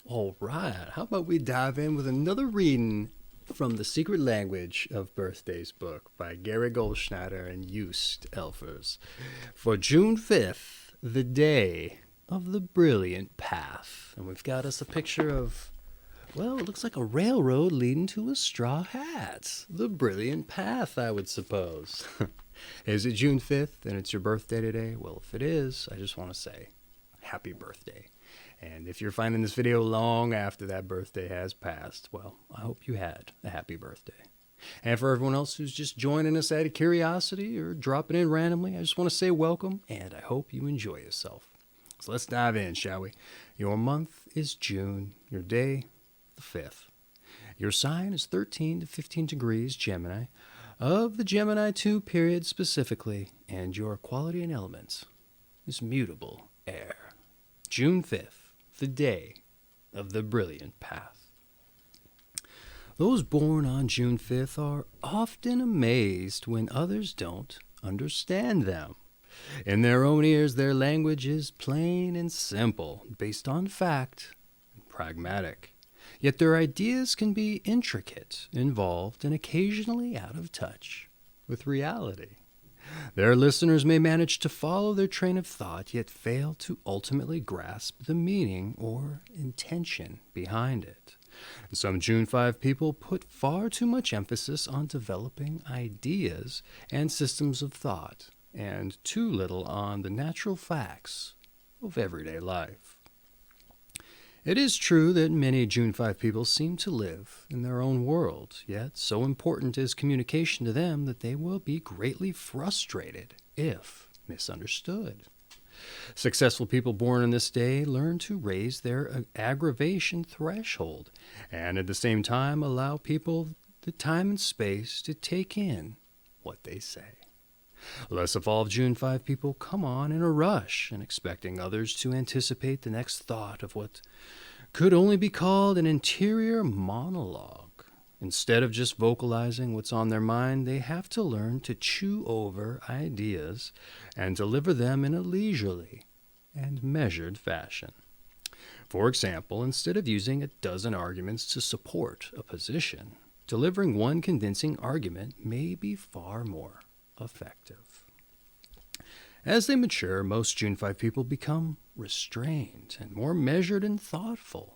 All right, how about we dive in with another reading from The Secret Language of Birthdays book by Gary Goldschneider and Joost Elfers for June 5th, the day of the brilliant path. And we've got us a picture of, well, it looks like a railroad leading to a straw hat. The brilliant path, I would suppose. Is it June 5th and it's your birthday today? Well, if it is, I just want to say happy birthday. And if you're finding this video long after that birthday has passed, well, I hope you had a happy birthday. And for everyone else who's just joining us out of curiosity or dropping in randomly, I just want to say welcome, and I hope you enjoy yourself. So let's dive in, shall we? Your month is June, your day, the 5th. Your sign is 13 to 15 degrees Gemini, of the Gemini II period specifically, and your quality and elements is mutable air. June 5th. The day of the brilliant path. Those born on June 5th are often amazed when others don't understand them. In their own ears, their language is plain and simple, based on fact and pragmatic. Yet their ideas can be intricate, involved, and occasionally out of touch with reality. Their listeners may manage to follow their train of thought, yet fail to ultimately grasp the meaning or intention behind it. Some June 5 people put far too much emphasis on developing ideas and systems of thought, and too little on the natural facts of everyday life. It is true that many June 5 people seem to live in their own world, yet so important is communication to them that they will be greatly frustrated if misunderstood. Successful people born on this day learn to raise their aggravation threshold and at the same time allow people the time and space to take in what they say. Less evolved June 5 people come on in a rush and expecting others to anticipate the next thought of what could only be called an interior monologue. Instead of just vocalizing what's on their mind, they have to learn to chew over ideas and deliver them in a leisurely and measured fashion. For example, instead of using a dozen arguments to support a position, delivering one convincing argument may be far more effective. As they mature, most June 5 people become restrained and more measured and thoughtful.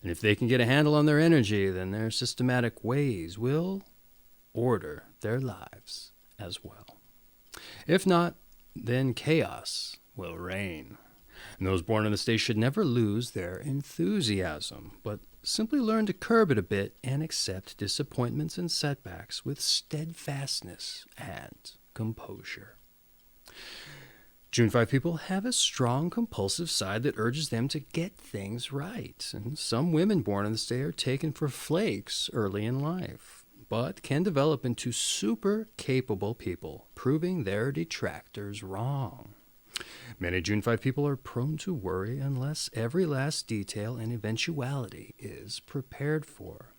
And if they can get a handle on their energy, then their systematic ways will order their lives as well. If not, then chaos will reign. And those born on this day should never lose their enthusiasm, but simply learn to curb it a bit and accept disappointments and setbacks with steadfastness and composure. June 5 people have a strong compulsive side that urges them to get things right, and some women born on this day are taken for flakes early in life, but can develop into super capable people, proving their detractors wrong. Many June 5 people are prone to worry unless every last detail and eventuality is prepared for.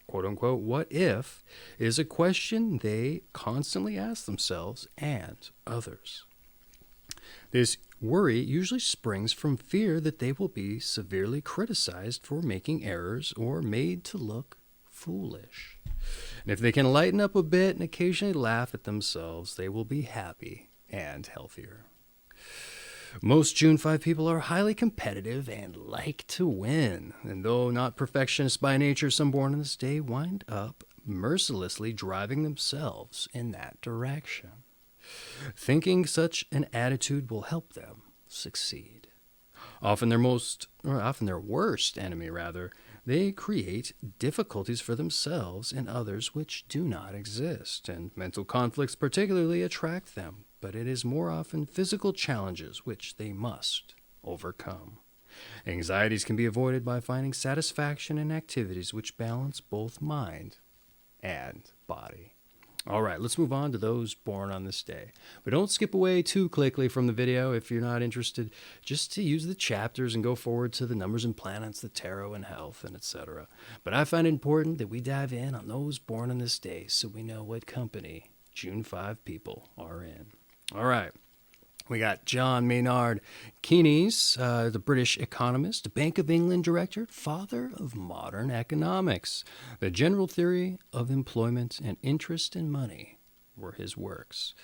Quote-unquote, what if is a question they constantly ask themselves and others. This worry usually springs from fear that they will be severely criticized for making errors or made to look foolish. And if they can lighten up a bit and occasionally laugh at themselves, they will be happy and healthier. Most June 5 people are highly competitive and like to win, and though not perfectionists by nature, some born on this day wind up mercilessly driving themselves in that direction, thinking such an attitude will help them succeed. Often their worst enemy, they create difficulties for themselves and others which do not exist, and mental conflicts particularly attract them. But it is more often physical challenges which they must overcome. Anxieties can be avoided by finding satisfaction in activities which balance both mind and body. All right, let's move on to those born on this day. But don't skip away too quickly from the video if you're not interested, just to use the chapters and go forward to the numbers and planets, the tarot and health, and etc. But I find it important that we dive in on those born on this day so we know what company June 5 people are in. All right. We got John Maynard Keynes, the British economist, Bank of England director, father of modern economics. The General Theory of Employment and Interest in Money were his works.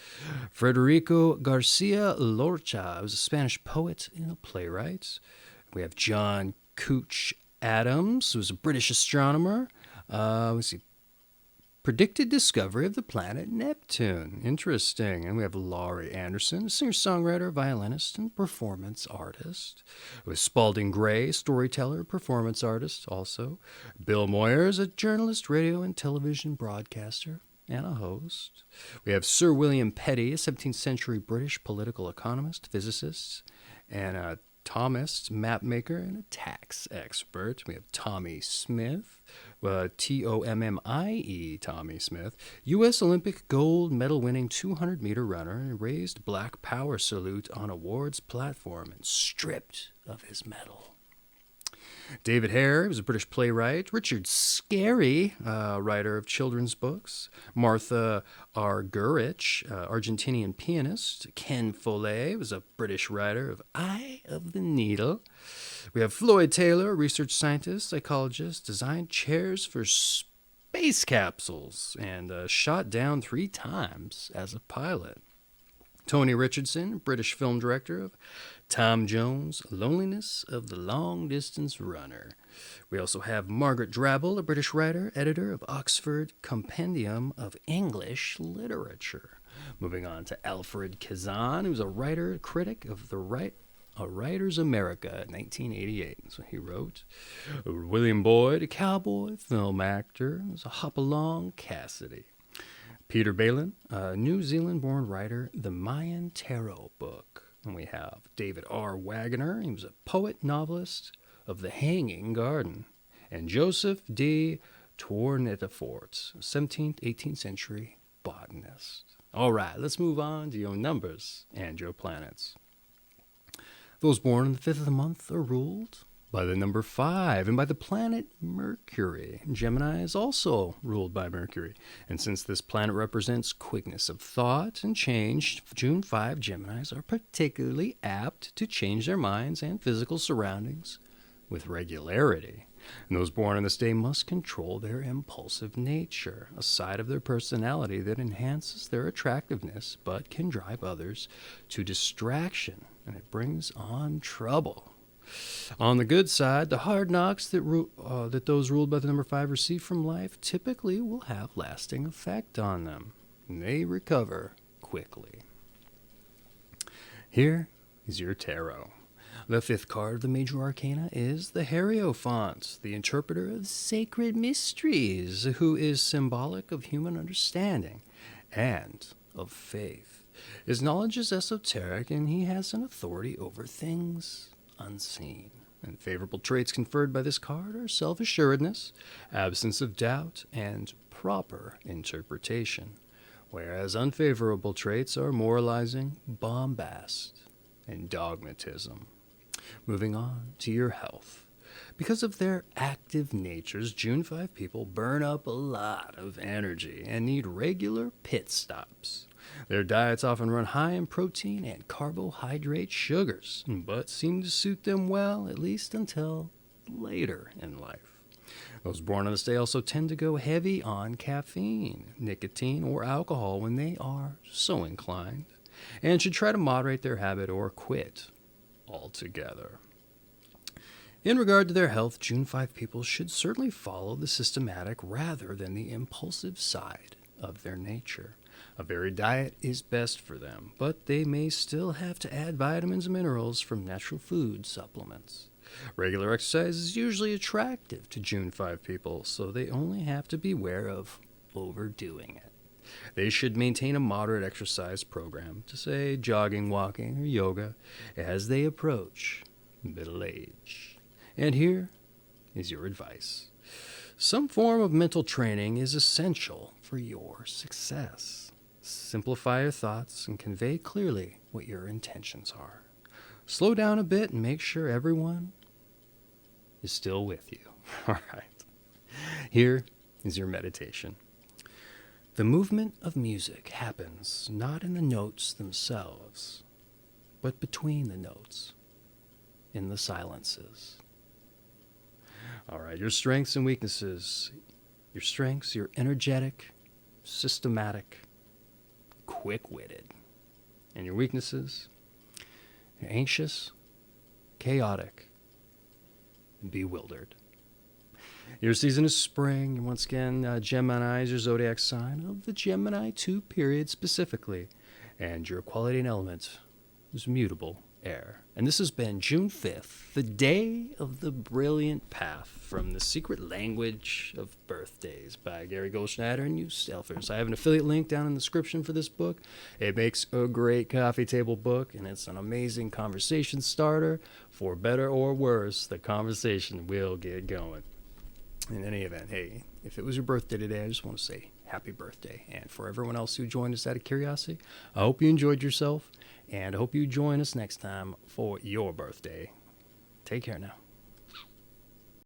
Federico Garcia Lorca was a Spanish poet and a playwright. We have John Couch Adams, who was a British astronomer. Let's see. Predicted discovery of the planet Neptune. Interesting. And we have Laurie Anderson, a singer-songwriter, violinist, and performance artist. With Spalding Gray, storyteller, performance artist also. Bill Moyers, a journalist, radio and television broadcaster, and a host. We have Sir William Petty, a 17th century British political economist, physicist, and a Thomist, mapmaker, and a tax expert. We have Tommy Smith, Tommie, Tommy Smith, U.S. Olympic gold medal winning 200-meter runner, and raised Black Power salute on awards platform and stripped of his medal. David Hare was a British playwright. Richard Scarry, writer of children's books. Martha Argerich, Argentinian pianist. Ken Follett was a British writer of Eye of the Needle. We have Floyd Taylor, research scientist, psychologist, designed chairs for space capsules, and shot down 3 times as a pilot. Tony Richardson, British film director of Tom Jones' Loneliness of the Long-Distance Runner. We also have Margaret Drabble, a British writer, editor of Oxford Compendium of English Literature. Moving on to Alfred Kazan, who's a writer, critic of A Writer's America, 1988. That's what he wrote. William Boyd, a cowboy, film actor, was a Hopalong Cassidy. Peter Balin, a New Zealand-born writer, The Mayan Tarot Book. And we have David R. Wagner. He was a poet, novelist of The Hanging Garden. And Joseph de Tournefort, 17th, 18th century botanist. All right, let's move on to your numbers and your planets. Those born on the 5th of the month are ruled by the number 5 and by the planet Mercury. Gemini is also ruled by Mercury. And since this planet represents quickness of thought and change, June 5 Geminis are particularly apt to change their minds and physical surroundings with regularity. And those born on this day must control their impulsive nature, a side of their personality that enhances their attractiveness but can drive others to distraction, and it brings on trouble. On the good side, the hard knocks that those ruled by the number 5 receive from life typically will have lasting effect on them, and they recover quickly. Here is your tarot. The 5th card of the major arcana is the Hierophant, the interpreter of sacred mysteries, who is symbolic of human understanding and of faith. His knowledge is esoteric, and he has an authority over things unseen. And favorable traits conferred by this card are self-assuredness, absence of doubt, and proper interpretation, whereas unfavorable traits are moralizing, bombast, and dogmatism. Moving on to your health. Because of their active natures, June 5 people burn up a lot of energy and need regular pit stops. Their diets often run high in protein and carbohydrate sugars, but seem to suit them well, at least until later in life. Those born on this day also tend to go heavy on caffeine, nicotine, or alcohol when they are so inclined, and should try to moderate their habit or quit altogether. In regard to their health, June 5 people should certainly follow the systematic rather than the impulsive side of their nature. A varied diet is best for them, but they may still have to add vitamins and minerals from natural food supplements. Regular exercise is usually attractive to June 5 people, so they only have to beware of overdoing it. They should maintain a moderate exercise program, to say jogging, walking, or yoga, as they approach middle age. And here is your advice. Some form of mental training is essential for your success. Simplify your thoughts and convey clearly what your intentions are. Slow down a bit and make sure everyone is still with you. All right. Here is your meditation. The movement of music happens not in the notes themselves, but between the notes, in the silences. All right, your strengths and weaknesses. Your strengths, you're energetic, systematic, quick-witted. And your weaknesses, you're anxious, chaotic, and bewildered. Your season is spring, and once again, Gemini is your zodiac sign of the Gemini II period specifically. And your quality and element is mutable, air. And this has been June 5th, the day of the brilliant path from the secret language of birthdays by Gary Goldschneider and Joost. I have an affiliate link down in the description for this book. It makes a great coffee table book, and it's an amazing conversation starter. For better or worse, the conversation will get going. In any event, hey, if it was your birthday today, I just want to say happy birthday. And for everyone else who joined us out of curiosity, I hope you enjoyed yourself, and I hope you join us next time for your birthday. Take care now.